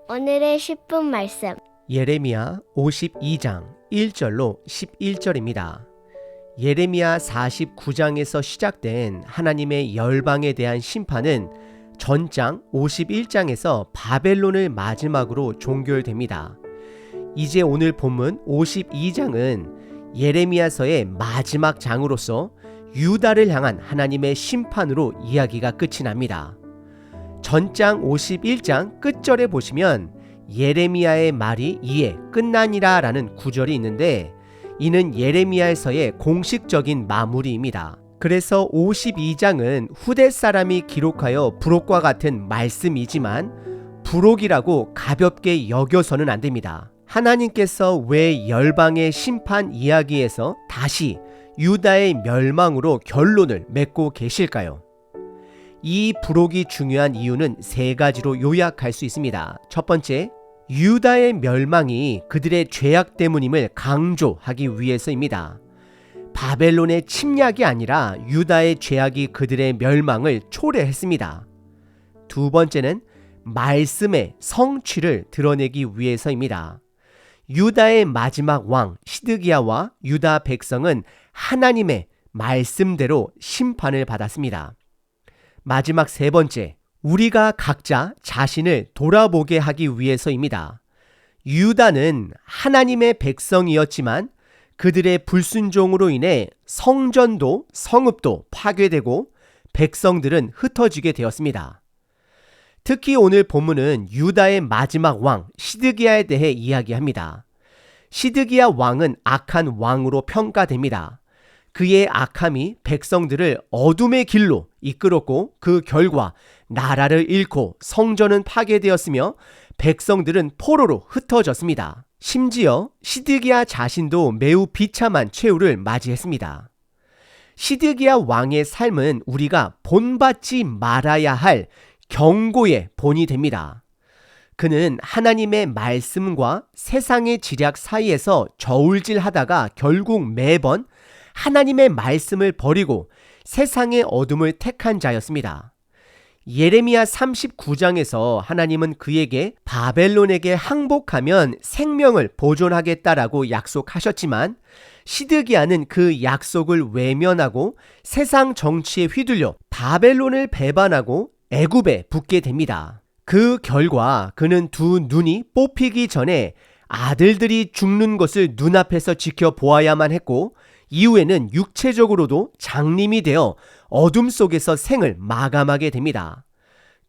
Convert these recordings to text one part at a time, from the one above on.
오늘의 10분 말씀. 예레미야 52장 1절로 11절입니다. 예레미야 49장에서 시작된 하나님의 열방에 대한 심판은 전장 51장에서 바벨론을 마지막으로 종결됩니다. 이제 오늘 본문 52장은 예레미야서의 마지막 장으로서 유다를 향한 하나님의 심판으로 이야기가 끝이 납니다. 전장 51장 끝절에 보시면 예레미야의 말이 이에 끝나니라 라는 구절이 있는데, 이는 예레미야에서의 공식적인 마무리입니다. 그래서 52장은 후대 사람이 기록하여 부록과 같은 말씀이지만 부록이라고 가볍게 여겨서는 안 됩니다. 하나님께서 왜 열방의 심판 이야기에서 다시 유다의 멸망으로 결론을 맺고 계실까요? 이 부록이 중요한 이유는 세 가지로 요약할 수 있습니다. 첫 번째, 유다의 멸망이 그들의 죄악 때문임을 강조하기 위해서입니다. 바벨론의 침략이 아니라 유다의 죄악이 그들의 멸망을 초래했습니다. 두 번째는 말씀의 성취를 드러내기 위해서입니다. 유다의 마지막 왕 시드기야와 유다 백성은 하나님의 말씀대로 심판을 받았습니다. 마지막 세 번째, 우리가 각자 자신을 돌아보게 하기 위해서입니다. 유다는 하나님의 백성이었지만 그들의 불순종으로 인해 성전도 성읍도 파괴되고 백성들은 흩어지게 되었습니다. 특히 오늘 본문은 유다의 마지막 왕 시드기야에 대해 이야기합니다. 시드기야 왕은 악한 왕으로 평가됩니다. 그의 악함이 백성들을 어둠의 길로 이끌었고 그 결과 나라를 잃고 성전은 파괴되었으며 백성들은 포로로 흩어졌습니다. 심지어 시드기야 자신도 매우 비참한 최후를 맞이했습니다. 시드기야 왕의 삶은 우리가 본받지 말아야 할 경고의 본이 됩니다. 그는 하나님의 말씀과 세상의 지략 사이에서 저울질하다가 결국 매번 하나님의 말씀을 버리고 세상의 어둠을 택한 자였습니다. 예레미야 39장에서 하나님은 그에게 바벨론에게 항복하면 생명을 보존하겠다라고 약속하셨지만 시드기야는 그 약속을 외면하고 세상 정치에 휘둘려 바벨론을 배반하고 애굽에 붙게 됩니다. 그 결과 그는 두 눈이 뽑히기 전에 아들들이 죽는 것을 눈앞에서 지켜보아야만 했고, 이후에는 육체적으로도 장님이 되어 어둠 속에서 생을 마감하게 됩니다.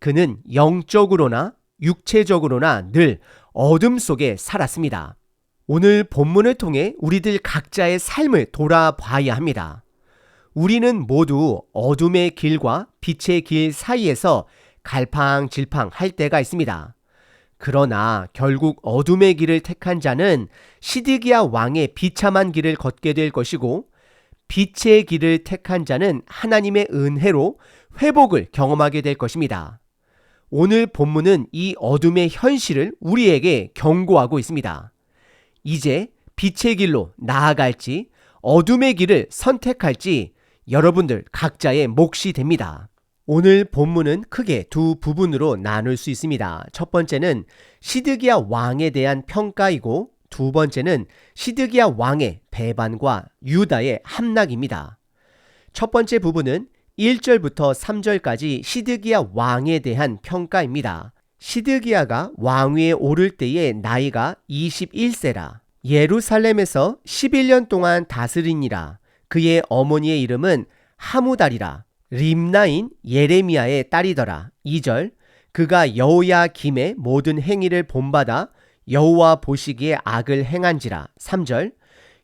그는 영적으로나 육체적으로나 늘 어둠 속에 살았습니다. 오늘 본문을 통해 우리들 각자의 삶을 돌아봐야 합니다. 우리는 모두 어둠의 길과 빛의 길 사이에서 갈팡질팡 할 때가 있습니다. 그러나 결국 어둠의 길을 택한 자는 시드기야 왕의 비참한 길을 걷게 될 것이고, 빛의 길을 택한 자는 하나님의 은혜로 회복을 경험하게 될 것입니다. 오늘 본문은 이 어둠의 현실을 우리에게 경고하고 있습니다. 이제 빛의 길로 나아갈지 어둠의 길을 선택할지 여러분들 각자의 몫이 됩니다. 오늘 본문은 크게 두 부분으로 나눌 수 있습니다. 첫 번째는 시드기야 왕에 대한 평가이고, 두 번째는 시드기야 왕의 배반과 유다의 함락입니다. 첫 번째 부분은 1절부터 3절까지 시드기야 왕에 대한 평가입니다. 시드기야가 왕위에 오를 때의 나이가 21세라. 예루살렘에서 11년 동안 다스리니라. 그의 어머니의 이름은 하무달이라. 림나인 예레미야의 딸이더라. 2절, 그가 여호야김의 모든 행위를 본받아 여호와 보시기에 악을 행한지라. 3절,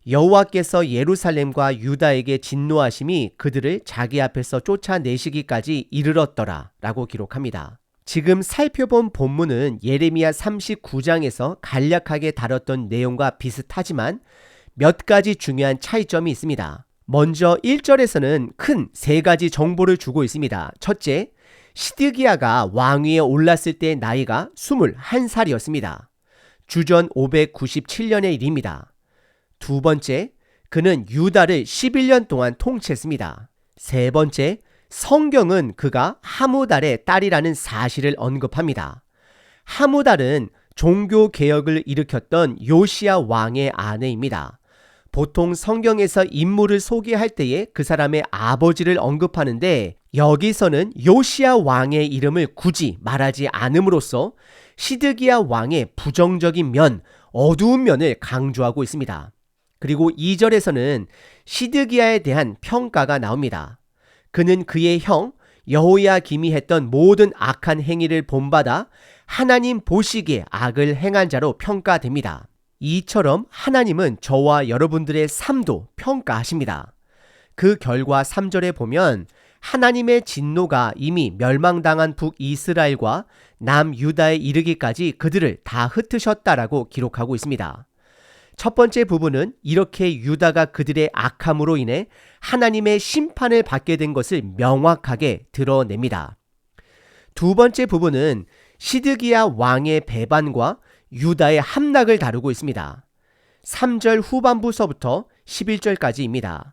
여호와께서 예루살렘과 유다에게 진노하심이 그들을 자기 앞에서 쫓아내시기까지 이르렀더라 라고 기록합니다. 지금 살펴본 본문은 예레미야 39장에서 간략하게 다뤘던 내용과 비슷하지만 몇 가지 중요한 차이점이 있습니다. 먼저 1절에서는 큰 세 가지 정보를 주고 있습니다. 첫째, 시드기야가 왕위에 올랐을 때 나이가 21살이었습니다. 주전 597년의 일입니다. 두 번째, 그는 유다를 11년 동안 통치했습니다. 세 번째, 성경은 그가 하무달의 딸이라는 사실을 언급합니다. 하무달은 종교 개혁을 일으켰던 요시야 왕의 아내입니다. 보통 성경에서 인물을 소개할 때에 그 사람의 아버지를 언급하는데 여기서는 요시야 왕의 이름을 굳이 말하지 않음으로써 시드기야 왕의 부정적인 면, 어두운 면을 강조하고 있습니다. 그리고 2절에서는 시드기야에 대한 평가가 나옵니다. 그는 그의 형 여호야김이 했던 모든 악한 행위를 본받아 하나님 보시기에 악을 행한 자로 평가됩니다. 이처럼 하나님은 저와 여러분들의 삶도 평가하십니다. 그 결과 3절에 보면 하나님의 진노가 이미 멸망당한 북이스라엘과 남유다에 이르기까지 그들을 다 흩으셨다라고 기록하고 있습니다. 첫 번째 부분은 이렇게 유다가 그들의 악함으로 인해 하나님의 심판을 받게 된 것을 명확하게 드러냅니다. 두 번째 부분은 시드기야 왕의 배반과 유다의 함락을 다루고 있습니다. 3절 후반부서부터 11절까지입니다.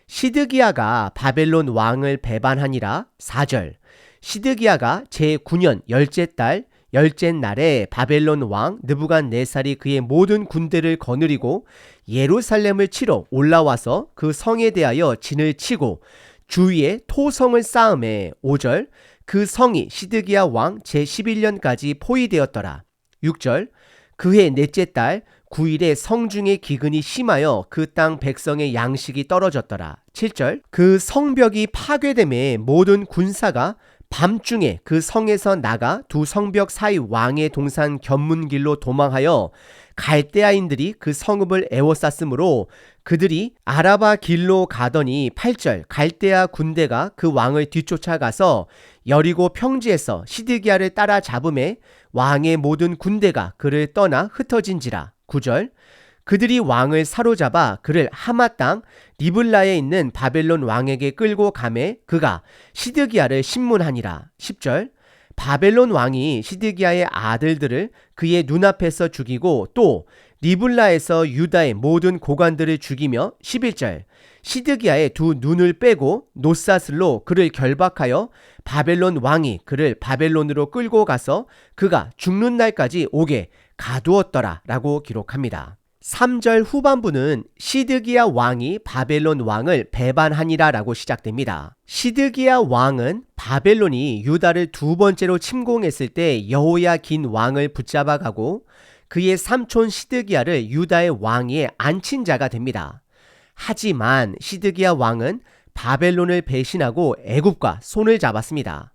시드기야가 바벨론 왕을 배반하니라. 4절 시드기야가 제9년 열째 달 열째 날에 바벨론 왕 느부갓네살이 그의 모든 군대를 거느리고 예루살렘을 치러 올라와서 그 성에 대하여 진을 치고 주위에 토성을 쌓음에 5절 그 성이 시드기야 왕 제11년까지 포위되었더라. 6절 그해 넷째 달 9일에 성중의 기근이 심하여 그 땅 백성의 양식이 떨어졌더라. 7절 그 성벽이 파괴됨에 모든 군사가 밤중에 그 성에서 나가 두 성벽 사이 왕의 동산 견문길로 도망하여 갈대아인들이 그 성읍을 에워쌌으므로 그들이 아라바 길로 가더니 8절 갈대아 군대가 그 왕을 뒤쫓아가서 여리고 평지에서 시드기야를 따라 잡음에 왕의 모든 군대가 그를 떠나 흩어진지라. 9절 그들이 왕을 사로잡아 그를 하마 땅 리블라에 있는 바벨론 왕에게 끌고 가매 그가 시드기야를 신문하니라. 10절 바벨론 왕이 시드기야의 아들들을 그의 눈앞에서 죽이고 또 리블라에서 유다의 모든 고관들을 죽이며 11절 시드기야의 두 눈을 빼고 놋사슬로 그를 결박하여 바벨론 왕이 그를 바벨론으로 끌고 가서 그가 죽는 날까지 옥에 가두었더라 라고 기록합니다. 3절 후반부는 시드기야 왕이 바벨론 왕을 배반하니라 라고 시작됩니다. 시드기야 왕은 바벨론이 유다를 두 번째로 침공했을 때 여호야긴 왕을 붙잡아가고 그의 삼촌 시드기야를 유다의 왕위에 앉힌 자가 됩니다. 하지만 시드기야 왕은 바벨론을 배신하고 애굽과 손을 잡았습니다.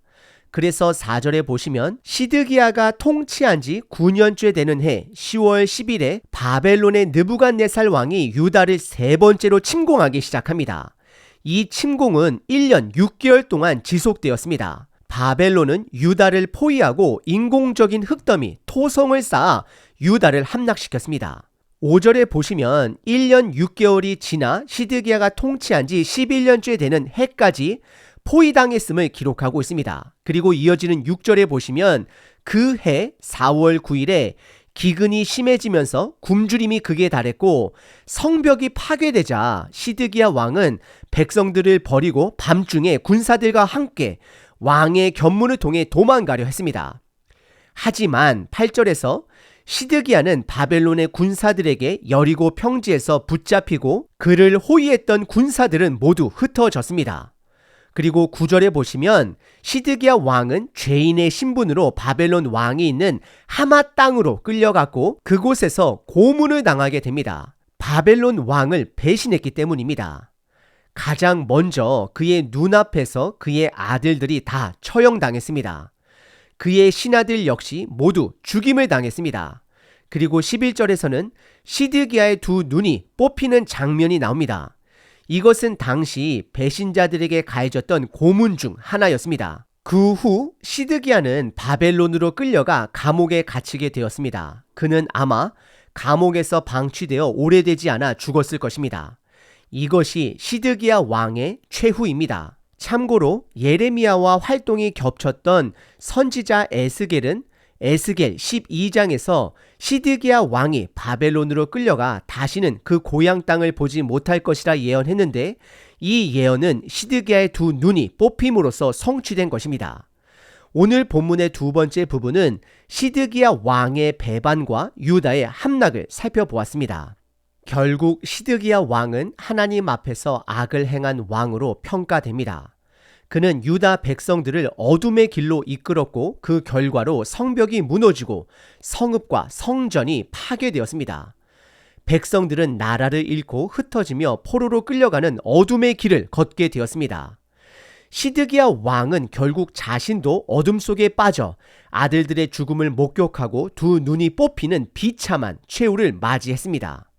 그래서 4절에 보시면 시드기야가 통치한 지 9년째 되는 해 10월 10일에 바벨론의 느부갓네살 왕이 유다를 세 번째로 침공하기 시작합니다. 이 침공은 1년 6개월 동안 지속되었습니다. 바벨론은 유다를 포위하고 인공적인 흙더미, 토성을 쌓아 유다를 함락시켰습니다. 5절에 보시면 1년 6개월이 지나 시드기야가 통치한 지 11년째 되는 해까지 포위당했음을 기록하고 있습니다. 그리고 이어지는 6절에 보시면 그 해 4월 9일에 기근이 심해지면서 굶주림이 극에 달했고 성벽이 파괴되자 시드기야 왕은 백성들을 버리고 밤중에 군사들과 함께 왕의 견문을 통해 도망가려 했습니다. 하지만 8절에서 시드기야는 바벨론의 군사들에게 여리고 평지에서 붙잡히고 그를 호위했던 군사들은 모두 흩어졌습니다. 그리고 9절에 보시면 시드기야 왕은 죄인의 신분으로 바벨론 왕이 있는 하마 땅으로 끌려갔고 그곳에서 고문을 당하게 됩니다. 바벨론 왕을 배신했기 때문입니다. 가장 먼저 그의 눈앞에서 그의 아들들이 다 처형당했습니다. 그의 신하들 역시 모두 죽임을 당했습니다. 그리고 11절에서는 시드기야의 두 눈이 뽑히는 장면이 나옵니다. 이것은 당시 배신자들에게 가해졌던 고문 중 하나였습니다. 그 후 시드기야는 바벨론으로 끌려가 감옥에 갇히게 되었습니다. 그는 아마 감옥에서 방치되어 오래되지 않아 죽었을 것입니다. 이것이 시드기야 왕의 최후입니다. 참고로 예레미야와 활동이 겹쳤던 선지자 에스겔은 에스겔 12장에서 시드기야 왕이 바벨론으로 끌려가 다시는 그 고향 땅을 보지 못할 것이라 예언했는데 이 예언은 시드기야의 두 눈이 뽑힘으로써 성취된 것입니다. 오늘 본문의 두 번째 부분은 시드기야 왕의 배반과 유다의 함락을 살펴보았습니다. 결국 시드기야 왕은 하나님 앞에서 악을 행한 왕으로 평가됩니다. 그는 유다 백성들을 어둠의 길로 이끌었고 그 결과로 성벽이 무너지고 성읍과 성전이 파괴되었습니다. 백성들은 나라를 잃고 흩어지며 포로로 끌려가는 어둠의 길을 걷게 되었습니다. 시드기야 왕은 결국 자신도 어둠 속에 빠져 아들들의 죽음을 목격하고 두 눈이 뽑히는 비참한 최후를 맞이했습니다.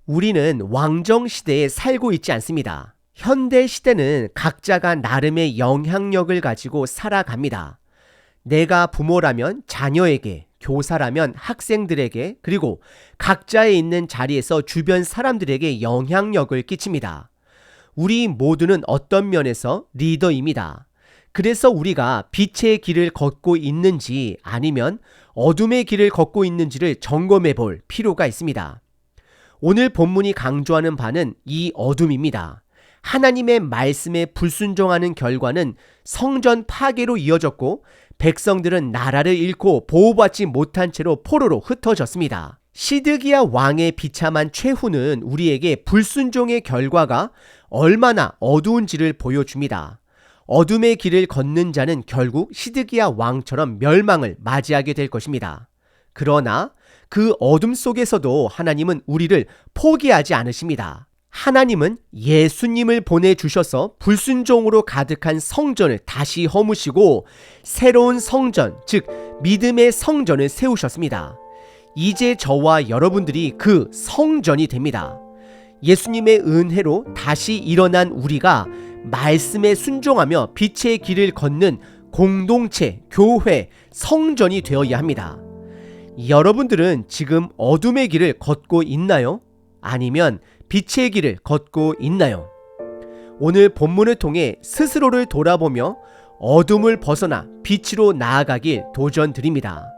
우리는 왕정 시대에 살고 있지 않습니다. 현대 시대는 각자가 나름의 영향력을 가지고 살아갑니다. 내가 부모라면 자녀에게, 교사라면 학생들에게, 그리고 각자의 있는 자리에서 주변 사람들에게 영향력을 끼칩니다. 우리 모두는 어떤 면에서 리더입니다. 그래서 우리가 빛의 길을 걷고 있는지 아니면 어둠의 길을 걷고 있는지를 점검해 볼 필요가 있습니다. 오늘 본문이 강조하는 바는 이 어둠입니다. 하나님의 말씀에 불순종하는 결과는 성전 파괴로 이어졌고 백성들은 나라를 잃고 보호받지 못한 채로 포로로 흩어졌습니다. 시드기야 왕의 비참한 최후는 우리에게 불순종의 결과가 얼마나 어두운지를 보여줍니다. 어둠의 길을 걷는 자는 결국 시드기야 왕처럼 멸망을 맞이하게 될 것입니다. 그러나 그 어둠 속에서도 하나님은 우리를 포기하지 않으십니다. 하나님은 예수님을 보내주셔서 불순종으로 가득한 성전을 다시 허무시고 새로운 성전, 즉 믿음의 성전을 세우셨습니다. 이제 저와 여러분들이 그 성전이 됩니다. 예수님의 은혜로 다시 일어난 우리가 말씀에 순종하며 빛의 길을 걷는 공동체, 교회, 성전이 되어야 합니다. 여러분들은 지금 어둠의 길을 걷고 있나요? 아니면 빛의 길을 걷고 있나요? 오늘 본문을 통해 스스로를 돌아보며 어둠을 벗어나 빛으로 나아가길 도전드립니다.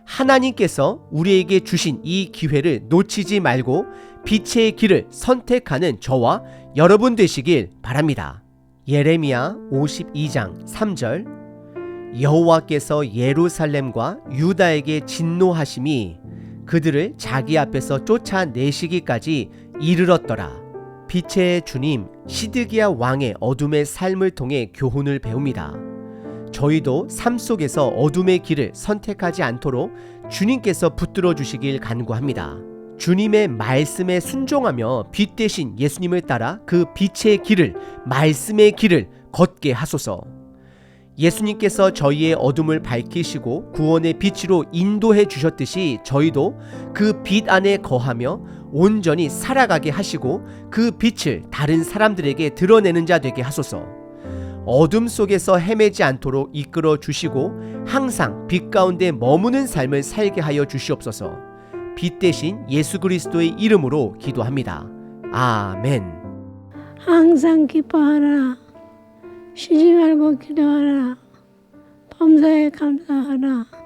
하나님께서 우리에게 주신 이 기회를 놓치지 말고 빛의 길을 선택하는 저와 여러분 되시길 바랍니다. 예레미야 52장 3절 여호와께서 예루살렘과 유다에게 진노하심이 그들을 자기 앞에서 쫓아내시기까지 이르렀더라. 빛의 주님 시드기야 왕의 어둠의 삶을 통해 교훈을 배웁니다. 저희도 삶 속에서 어둠의 길을 선택하지 않도록 주님께서 붙들어 주시길 간구합니다. 주님의 말씀에 순종하며 빛 대신 예수님을 따라 그 빛의 길을, 말씀의 길을 걷게 하소서. 예수님께서 저희의 어둠을 밝히시고 구원의 빛으로 인도해 주셨듯이 저희도 그 빛 안에 거하며 온전히 살아가게 하시고 그 빛을 다른 사람들에게 드러내는 자 되게 하소서. 어둠 속에서 헤매지 않도록 이끌어 주시고 항상 빛 가운데 머무는 삶을 살게 하여 주시옵소서. 빛 대신 예수 그리스도의 이름으로 기도합니다. 아멘. 항상 기뻐하라. 쉬지 말고 기도하라. 범사에 감사하라.